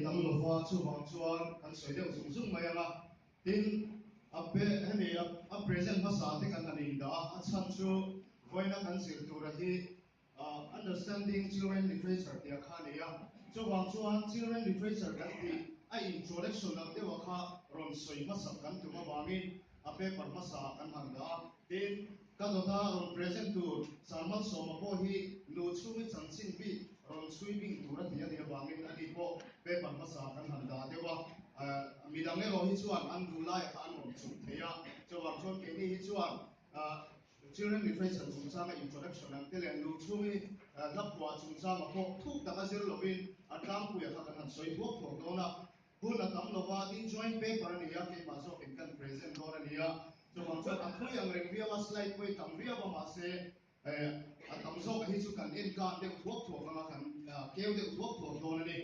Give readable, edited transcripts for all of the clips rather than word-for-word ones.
tang lo fa chu wang chuan kan soi deuh zum zum mai anga tin ape hemi a present basa te kan anin da a chan chu voina kan zir tur hi understanding children literature te khania chu wang chuan children literature kan ti a introduction lang te wa kha ron soi ma sak kan tu ma wangin ape par masa kan hang da tin kadota ron present tur salman soma po hi nu chumi chanchin bi ron sweeping tur a dia dia wangin ani po pe par masa kan hang da dewa midang ero hi chuan an rulai kha an ron chu theya chawang chon ke ni hi chuan children literature chung changa introduction ang tele nu chumi lapwa chung changa po thuk taka zero lovin atang puya kha kan soi thuak thok dona huna tam lova tin joint paper ni ya ke ma so kan present dona ni ya chawang chon akhoi ang reng via slide poi tam via ba ma se atam so hi chu kan en ka de thuak thok nga kan keu de thuak thok dona ni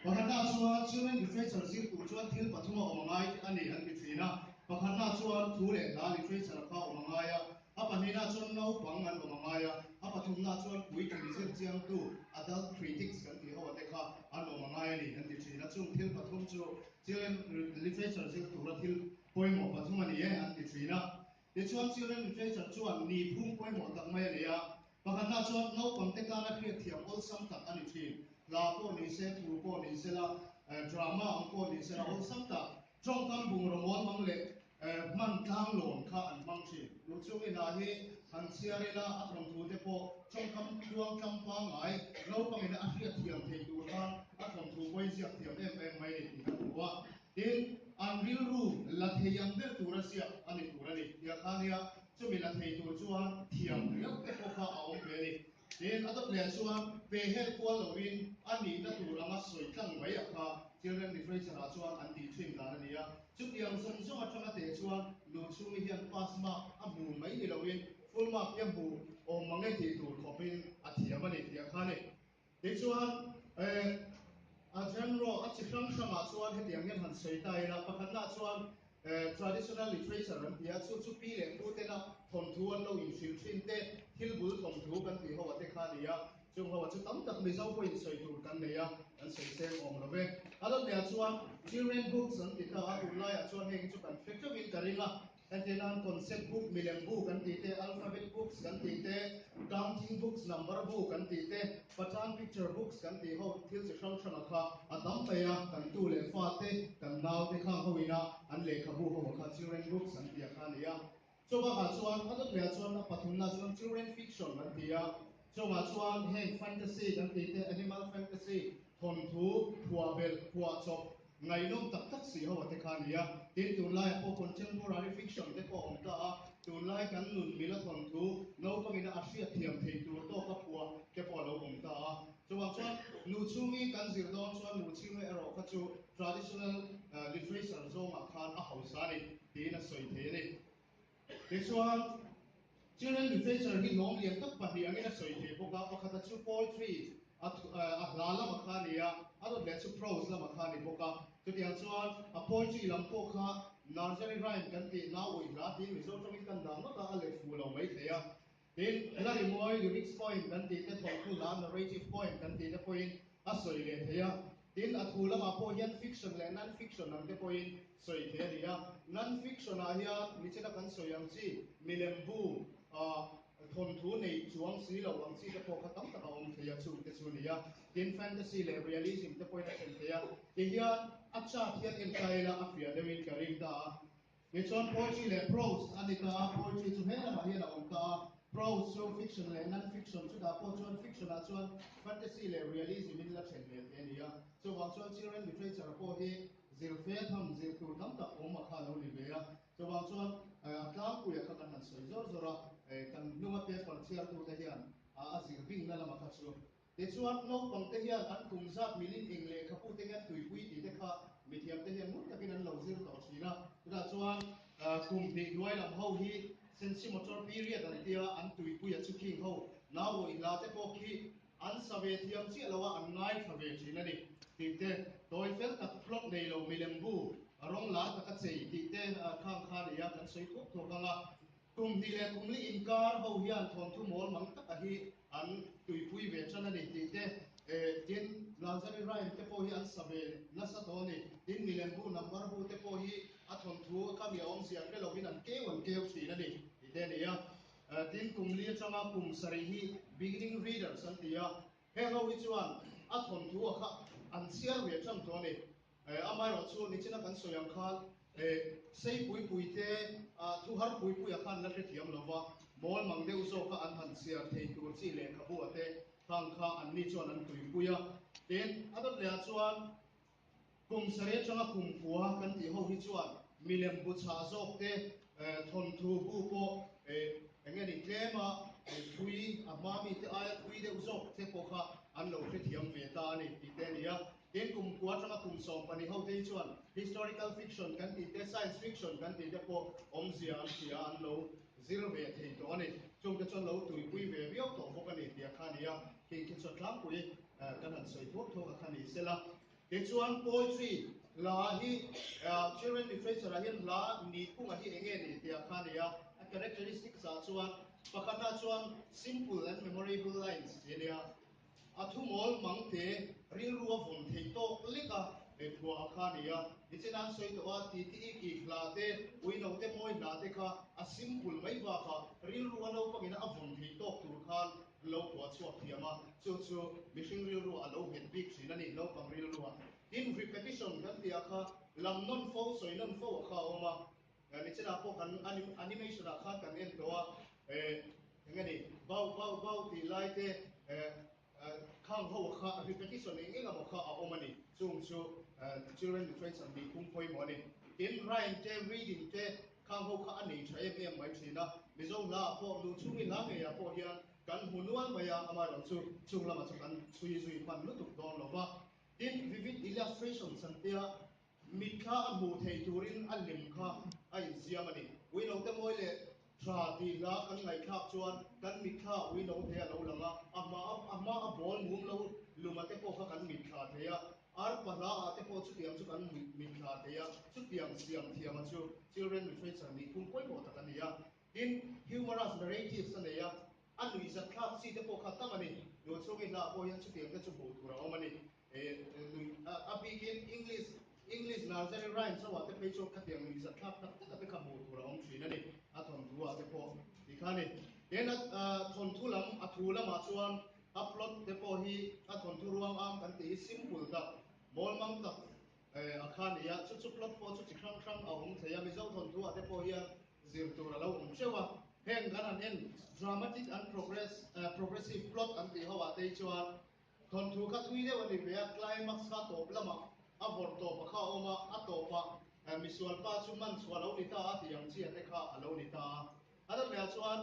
pakhatna chuan children literature zir tu chuan thil pathuma omangai ani an ti thina pakhatna chuan thu le da literature kha omangaya apanina chuan no pangan omangaya apathumna chuan pui ki zir chiang tu adult critics kan ti ho te kha an omangaya ni an ti thina chung thil pathum chu children literature zir tu ra thil poimo pathuma ni an ti thina ti chuan children literature chuan ni phum poimo tak mai leya pakhatna chuan no pangte kana khia thiam ol sam tak ani thin la po ni se thu po ni se la drama ang po ni se la ol sam tak trong kam bung romon mang le man tang lon kha an mang thi lu chung ina hi han chiari la athom thu te po trong kam thuang kam pa ngai no pang ina a khia thiam thei tu khan athom thu poi siak thiam em mai ni ka wa in unreal room la theyam ber tura sia ani turani ya khania chumi la thei tur chuan thiam riau te ko kha aom be ni in adot le chuan pe hel ko lovin ani ta tur anga soi tlang mai kha children literature a chuan an ti thim dan ania chu tiang som som atanga te chuan lu chumi hian pass mark a mu mai ni lovin full mark ya bu o mangai ti tur khopin a thiam ani ya khani te chuan a general a chikrang sanga chuan hetiang hian han soi tai la pakhatna chuan traditional literature an tia chu pi le pu te na thon thu an lo in fil thin te thil bul thom thu kan ti ho ate kha nia chung ho chu tam tak mi zau point soi tur kan neya an sei se om lo ve adot le chuan children books an ti ta a tu lai a chuan heng chu kan factor in karinga antenan concept book milem book kan ti te alphabet books kan ti te counting books number book kan ti te patan picture books kan ti ho thil chi hrang hrang kha atam peya kan tu le fa te kan naw te kha hoina an le kha bu ho kha children books an ti kha nia choba ha chuan adot le chuan pathumna chuan children fiction kan ti ya choba chuan heng fantasy kan ti te animal fantasy thon thu thuabel khua chop ngai nom tak tak si ho te kha nia tin tun lai po contemporary fiction te ko om ta tun lai kan nun mila thon thu no pangina a hria thiam thei tur to ka puwa ke po lo om ta chuan chuan nu chungi kan zir don chuan nu chungi ero kha chu traditional literature zong a khan a hausani tin a soi the ni te chuan children literature hi nom lian tak pahni angina soi the boka pakhata chu poetry la lama kha nia adot le chu prose lama kha ni boka chu tiang chuan a poetry lam po kha nursery rhyme kan ti na oi la ti mi zo tawin kan dang ma ka ale fu lo mai theya tin lari moi lyrics point kan ti te thong thu la narrative point kan ti te point a soi le theya tin a thu lama po hian fiction le non fiction ang te point soi the nia non fiction a hian mi chena kan soi ang chi milembu thon thu nei chuang si lo ang chi te po kha tam ta om theya chu te chu nia tin fantasy le realism te point a chen theya ti hian acha hian en kai la afia dewin karing da ni chuan poetry le prose ani ka poetry chu hela ma hian om ta prose so fiction le non fiction chu da po chuan fiction a chuan fantasy le realism in la chen le ania so wa chuan children literature po hi zir fe tham zir tu tam ta om ma kha lo ni be ya so wa chuan tlang ku ya kha kan han soi zor zora kan numa pe par chia tu te hian a zir bing na la ma kha chu te chuan no pang te hian an kum zat milin eng le khapu te hian tui pui ti te kha mi thiam te hian mun takin an lo zir to thina ra chuan kum ni nuai lam ho hi sensi motor period an tia an tui pui a chu king ho na wo in la te po khi an save thiam chi lawa an ngai thave thina ni ti te toy fel tak plot nei lo milembu arong la ta ka chei ti te khang kha ya kan soi thuk to kanga kum ni le kum li in kar ho hian thon thu mol mang tak a hi an tui pui ve chana ni ti te tin Lazari Ryan te po hi an sabe na sa to ni tin milembu number bu te po hi a thon thu ka mi om siang ke lovin an ke wan ke thi na ni ite ni ya tin kum li changa kum sari hi beginning reader san ti ya he ho wi chuan a thon thu kha an siar ve chang to ni amai ro chu ni china kan soyang khan sei pui pui te thu har pui pui khan la te thiam lova mol mang deu so kha an han siar thei tur chi le khabu ate thang kha an ni chuan an tui puya ten adot le chuan kum sare changa kum puwa kan ti ho hi chuan milem bu cha zok te thon thu bu po engeni klema thui amami te aya thui de uzok te po kha an lo thri thiam ve ta ani ti te nia ten kum puwa changa kum som pani ho te chuan historical fiction kan ti te science fiction kan ti te po om zia an tia an lo zero ve thei to ani chung te chon lo tui pui ve viau to bo kan ni tia khania ki ki chot lang pui kan han soi thok thok khani sela ke chuan poetry la hi children literature a hian la ni kunga hi enge ni tia khania a characteristics a chuan pakhatna chuan simple and memorable lines enia athu mol mangte ril ruwa von thei to leka thua khania ichinan soi to a ti ti ki hlate uino te moi na te kha a simple mai ba kha ril ruwa no pangina a von thei to tur khan lo ko chuak thiama chu chu mihring ril ruwa a lo het big thina ni lo pang ril ruwa in repetition kan tia kha lam non fo soi non fo kha oma ni china po kan animation a kha kan en to a ngani bau ti lai te khang ho kha repetition eng eng mo kha a omani chung chu children literature ni kum poi mo ni in rhyme te reading te khang ho kha ani thai em mai thina mizo la po lu chung ni la nge ya po hian kan hunuan maya ama ro chu chung lama chu kan sui sui pan lu tuk don lo ba in vivid illustration santia mikha amu thei turin alim kha ai ziamani we no te moi le tra ti la kan ngai khap chuan kan mikha we no te lo langa ama a bol mum lo lumate po kha kan mikha the ya ar pala ate po chu tiam chu kan mikha the ya chu tiam siam thiam chu children literature ni kum koi mo ta kan ya in humorous narratives ane ya anu is a club si te po kha tamani yo chu ngi la po yan chu tiam te chu bo tura omani a begin English nursery rhyme so what the page of katiang is a club ta ka bo tura om thina ni a thon thu a te po ti khani then thon thu lam a thu lam a chuan upload te po hi a thon thu ruang am kan ti simple ta mol mang ta a khani ya chu plot po chu chi khang khang a om thaya mi zo thon thu a te po hi zir tura lo om chewa heng kan an en dramatic and progressive plot an ti ho a te chuan thon thu kha thui de wani be climax kha top lama a vor to pa kha oma a to pa misual pa chu man chwa lo ni ta a ti yang chi ate kha a lo ni ta ada me chuan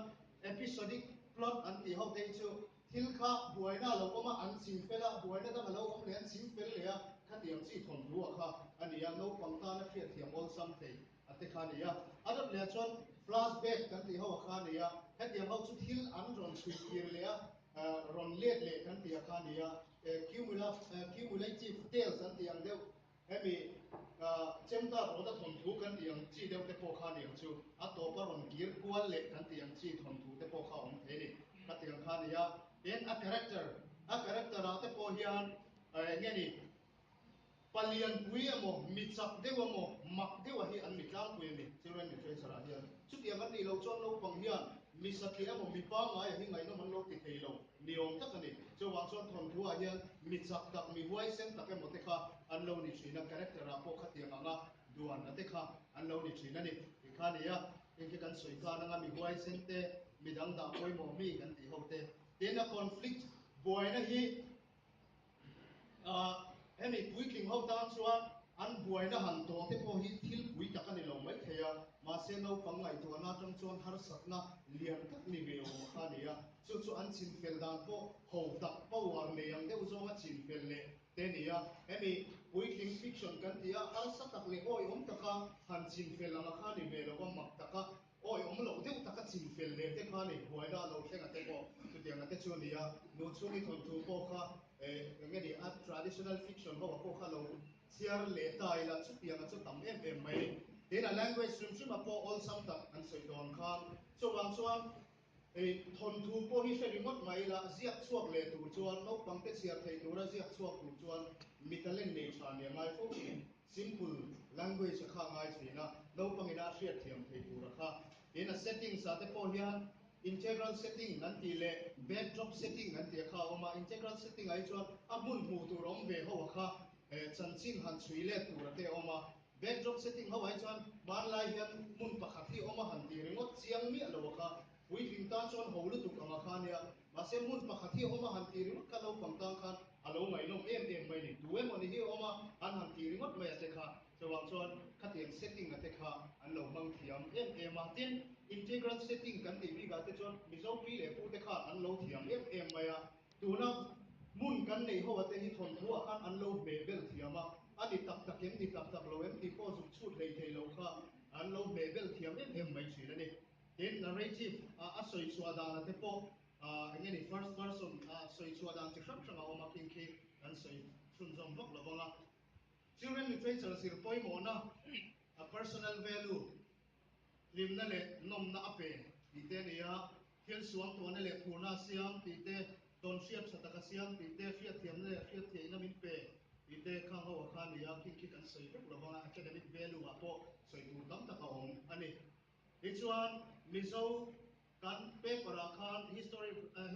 episodic plot an ti ho te chu thil kha buaina lo oma an chim pela buaina da lo om le an chim pel le a kha ti yang chi thon thu a kha ani ya no pang ta na khia thiam all something ate kha ni ya ada me chuan flashback kan ti ho kha ni ya he ti ho chu thil an ron chui kir le a ron let le kan ti kha ni ya cumulative tales an ti ang deu hemi chemta ro da thon thu kan ti ang chi deu te po kha ni chu a to pa ron kir kual le kan ti ang chi thon thu te po kha om the ni ka ti ang kha ni ya then a character a te po hian nge ni palian pui amo mitsak dewa mo mak dewa hi an mitlang pui ni children literature a hian chu ti ang ni lo chon lo pang hian misaki amo mi pa ngai hi ngai no man lo ti thei lo niom tak ani chu wang chon thon thu a hian mitsak tak mi huai sen tak emo te kha an lo ni thina character a po kha ti anga duan ate kha an lo ni thina ni ti kha ni ya engke kan soi ka na mi huai sen te midang da poi mo mi kan ti ho te ten a conflict boy na hi hemi pui king ho tan chuan an buai na han to te po hi thil pui tak ani lo mai theya ma se no pangai to na tang chuan har sakna lian tak ni ve o kha ni ya chu an chin fel dan po ho tak po war le yang de uzo ma chin fel le te ni ya hemi pui king fiction kan tia har sak tak le oi taka han chin fel la kha ni ve lo mak taka oi lo de taka chin fel le te kha ni buai na lo thenga te po tu tiang na te chu ni ya no chu ni thon tu po kha ngeni a traditional fiction ho ko khalo siar le tai la chu piang chu tam em mai in a language stream stream po all sam tak an soi don khan so wang chuan thon thu po hi remote mai la ziak chuak le tur chuan no pangte siar thei tura ziak chuak tur chuan mitaleng nei than ya ngai fo ni simple language kha ngai thina no pangina hriat thiam thei tura kha in a setting sa te po hian integral setting nan ti le backdrop setting nan ti kha oma integral setting ai chuan amun mu tur om ve ho kha chanchin han chui le tur te oma backdrop setting ho ai chuan ban lai hian mun pakhat hi oma han ti ringot chiang mi lo kha we think ta chuan ho lu tuk ama khan ya ma se mun pakhat hi oma han ti ringot ka lo pang tang khan alo ngai nom em mai ni tu em oni hi oma han han ti ringot mai te kha chawang chuan khatiang setting na te kha an lo mang thiam em ma tin integral setting kan ti bi ga te chuan mizo pi le pu te kha an lo thiam em mai a tuna mun kan nei ho ate hi thon thu a khan an lo be bel thiama ani tak tak em ni tak tak lo em ti po zu chut lei thei lo kha an lo be bel thiam em mai thina ni then narrative a soi chua da na te po ngeni first person soi chua da chi kham thanga o ma king ki an soi chun jom bok lo banga children literature sir poi mo na a personal value lim na le nom na ape ti te ne ya thil suang to na le phuna siam ti te don siap sataka siam ti te fiat thiam le fiat thei na min pe ti te khang ho kha ni ya king ki kan soi bok lo banga academic value a po soi tu dam ta ka om ani Ichuan mizo kan paper khan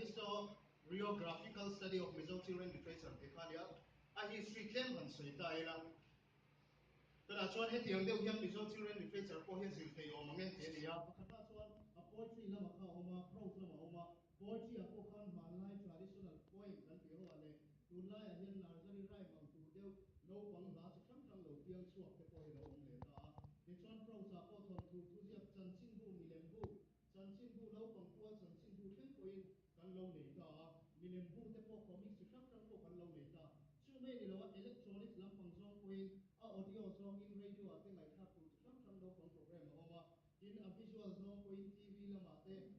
historiographical study of Mizo children literature dekhania a history claim han soi ta ila tada chuan he tiang deuh hian Mizo children literature po hian zil thei om angen te nia pakhatna chuan a poetry lama kha oma prose lama oma poetry a po khan manlai traditional poem kan ti ho ale tunlai a hian nursery rhyme ang tu deuh no pang la chi thang thang lo piang chuak te po hi lo om le ta Ichuan prose a po thon thu thu ziak chan chin bu milem bu chan chin bu lo pang tua chan chin bu thleng poin kan lo nei ta milem bu te po comics chi thang thang po kan lo nei ta chu mai ni lo electronics lam pang zong poin a audio zong in radio a te ngai kha tu chi thang thang lo pang program oma in a visual zong poin tv lama te ni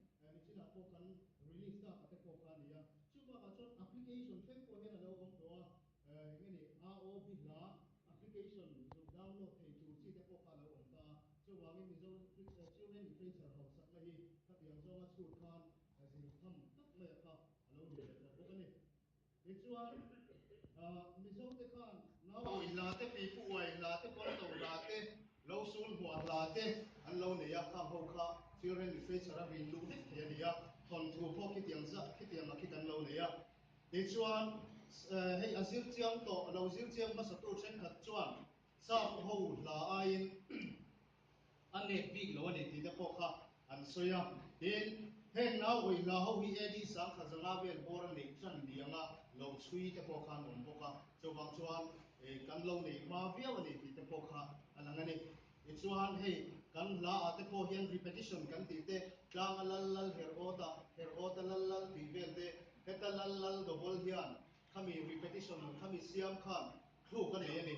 china po kan release ta te po kha nia chu ba ka chon application thleng po hen a lo om to ngeni ROB la application so download thei chu chi te po kha lo om ta chu wangin mizo children literature ho sak mai ka tiang zonga school khan zil tham tak mai kha alo ni le ko ani ichuan mizo te khan na oi la te pi pu wai la te kon to la te lo sul huat la te an lo ne ya kha ho kha children literature a rin lu dik he ni ya thon thu po ki tiang za ki tiang ma ki kan lo ne ya ichuan hei azir chiang to lo zir chiang ma sa tu chen khat chuan sa ho la ain ane big lo ani ti te po kha an soya in heng na oi la ho hi edi sang kha zanga vel bor nei chan dianga lo chui te po kha nom po kha chawang chuan kan lo nei ma viaw ani ti te po kha alangani ichuan hei kan la a te po hian repetition kan ti te tlang lal her oda lal ti vel te heta lal do bol hian khami repetition khami siam khan thu kan nei ani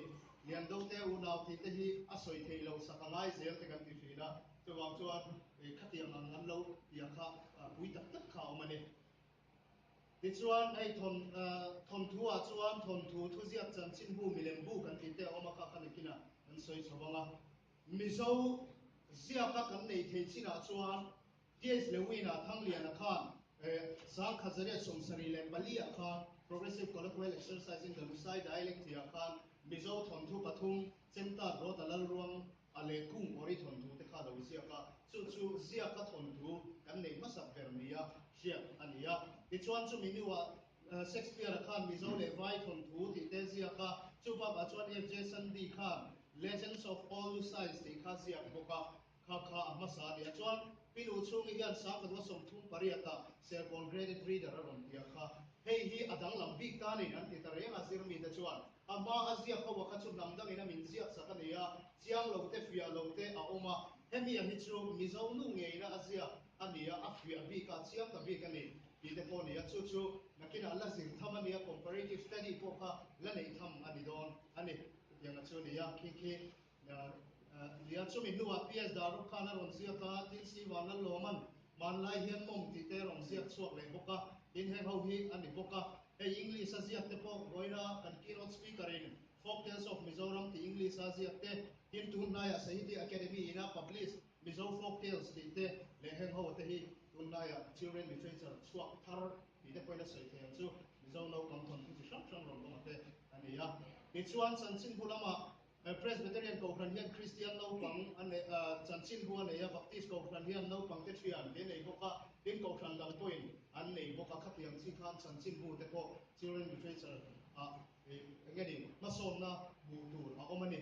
lian do te u naw ti te hi a soi thei lo sakangai zel te kan ti fina chawang chuan khatiang ang an lo ya kha pui tak tak kha omani ti chuan ai thon thu a chuan thon thu thu ziak chan chin bu milem bu kan ti te oma kha khan kina an soi chawanga mizo ziaka kan nei thei china chuan yes lewina thang lian a khan sang khazaria somsari le balia khan progressive colloquial exercise in the Lusai dialect ya khan mizo thon thu pathum chemta ro talal ruang ale kum ori thon thu te kha lo ziaka chu ziaka thon thu kan nei ma sak ber nia hia ania ti chuan chu miniwa Shakespeare khan mizo le vai thon thu ti te ziaka chu pa ba chuan FJ Sandi khan Legends of All Lusai ti kha ziak boka kha amasa nia chuan pinu chung hian sa ka som thum pariata serpon graded reader ron tia kha hei hi adang lambi ta ni an ti tare a zir mi da chuan ama azia kha wa kha chu nam dang ina min zia sa ka nia chiang lo te fia lo te a oma hemi a hi chu mizo nu nge ina azia ania a fia bi ka chiang ka bi ka ni ti te po nia chu nakina la zir tham ania comparative study po kha la nei tham ani don ani yang a chu nia ki lian chu min nuwa PS daru khana ron zia ka tin si wana loman man lai hian mom ti te rong zia chuak le boka in he ho hi ani boka e English a zia te po roina kan keynote speaker in folk tales of Mizoram ti English a zia te tin tun na ya Sahiti Academy ina publish Mizo folk tales ti te le he ho te hi tunnaya children literature suak thar di te poina sei theng chu mizo no kam thon chu sang sang rom rom ate ani ya ni chuan san chin bulama Presbyterian ko khan hian Christian no pang ane chan chin bu ane ya Baptist ko khan hian no pang te thian te nei boka din ko khan dang point an nei boka khatiang chi khan chan chin bu te ko children literature ngeni masom na bu tur a omani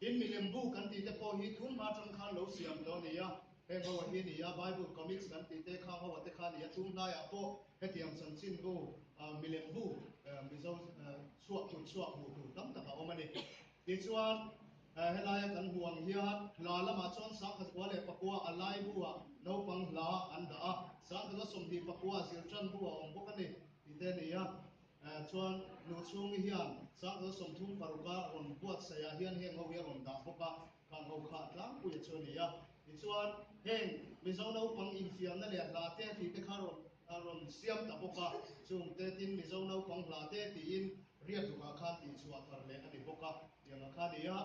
in million bu kan ti te ko hi thun ma tang khan lo siam do ni ya he ho hi ni ya Bible comics kan ti te kha ho te kha ni ya thun na ya po he tiang chan chin bu million bu mizo suak tu suak bu tu tam ta omani ti chuan helaya kan huang hian la lama chon sang khat wale pakua alai buwa no pang la an da sang ka som di pakua sir chan buwa ong bokani ti te ni ya chuan nu chung hian sang ka som thum paruka ron buat saya hian he ngo ya ron da boka kan ho kha tlang pu ya chon ni ya ti chuan heng mizo no pang in fiam na le la te ti te kha ron siam ta boka chung te tin mizo no pang la te ti in riat du ka kha ti chuat thar le ani boka yang kha ni ya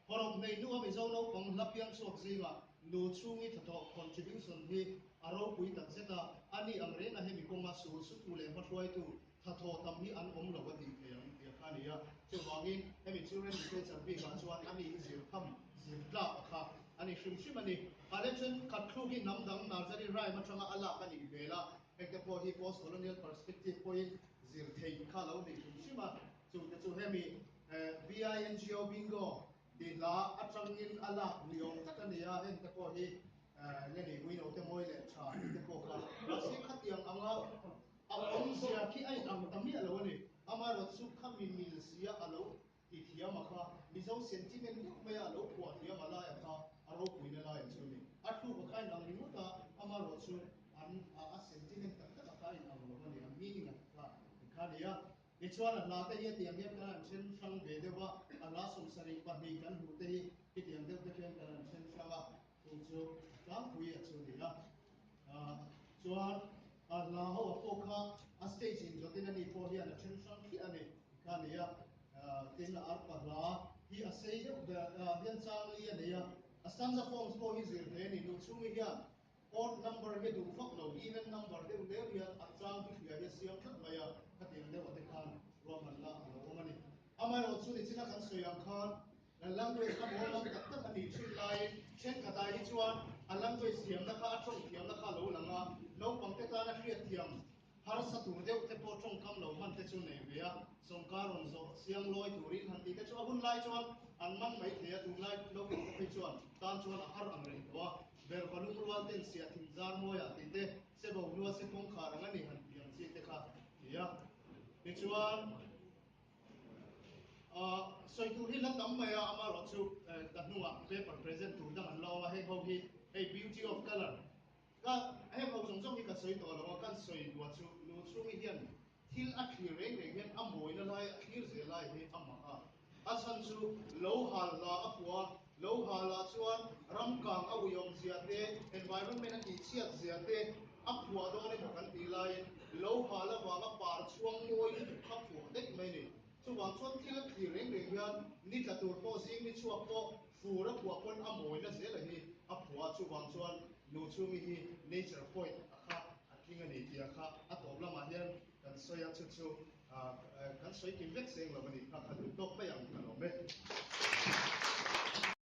horok nei nu mi zo no pang lapiang sok zinga nu chungi thato contribution hi aro pui tak zeta ani amre na hemi konga su su tu le ma hloi tu thato tam hi an om lo wa ti theyang ti kha ni ya chu wangin hemi children literature bi ga chuan ani zir kham zir tla kha ani shim shim ani election khat khu gi nam dang na zari rai ma thanga ala ka ni bela ekte po hi post colonial perspective point zir thei kha lo ni shim shima chu hemi BINGO bingo di la atangin ala niong tatania hen te ko hi ngeni wino te moi le cha te ko ka si khatiang anga apom sia ki ai ang tammi alo ni ama ro su khami mil sia alo ti thia ma kha mizo sentiment ni me alo ko thia mala ya kha aro puina la ya chu ni athu ko khai nang ni ta ama ro su an a sentiment ta ta khai nang lo ni am meaning ka khania Ichuan la te ye tiang hian kan chen sang ve dewa ala som sari pa ni kan hu te hi tiang de te kan chen sanga chu tang hui a chu ni la chuan la ho ko kha a stage in jotin ani po hian chen sang khi ani kan ya tin ar pa la hi a sei de hian chang li ani ya a stanza forms po hi zir ne ni nu chu mi hian odd number he du phok lo even number de le ya achang ki ya siam khat maya khatin de wa te khan roman la lo mani amai ro chu ni china kan soyang khan language ka mo lang tak tak ani thil lai chen ka dai chuan a language siam na kha thong thiam na kha lo langa lo pang te ta na hriat thiam har sa tur deuh te po thong kam lo man te chu nei bia songkaron zo siang loi turin han ti te chu abun lai chuan an man mai thea tu lai lo ko pe chuan tan chuan a har ang rei wa ber balung rual ten sia thim zar moya ti te se bo lua se kong kha ranga ni han piang chi te kha ya ti chuan soi tu hi lan dam maya ama ro chu ta nuwa paper present tu dang an lawa he ho hi a beauty of color ka he ho song song hi ka soi to lo kan soi wa chu nu chu mi hian thil a thlir reng reng hian a moi na lai a thlir ze lai hi ama a san chu lo hal la a puwa lo hala chuan ram kang a uyom zia te environment a ti chiat zia te a puwa do ne kan ti lai lo hala wa ga par chuang moi hi kha pu dek mai ni chu wang chuan thil a thlir reng reng hian ni tla tur po sing ni chuak po fura puwa pon a moi na ze la hi a puwa chu wang chuan nu chu mi hi nature point a kha a tling ani ti a kha a top lama hian kan soya chu chu kan soi kim vek seng lo ni kha kha du tok pa yang kan lo me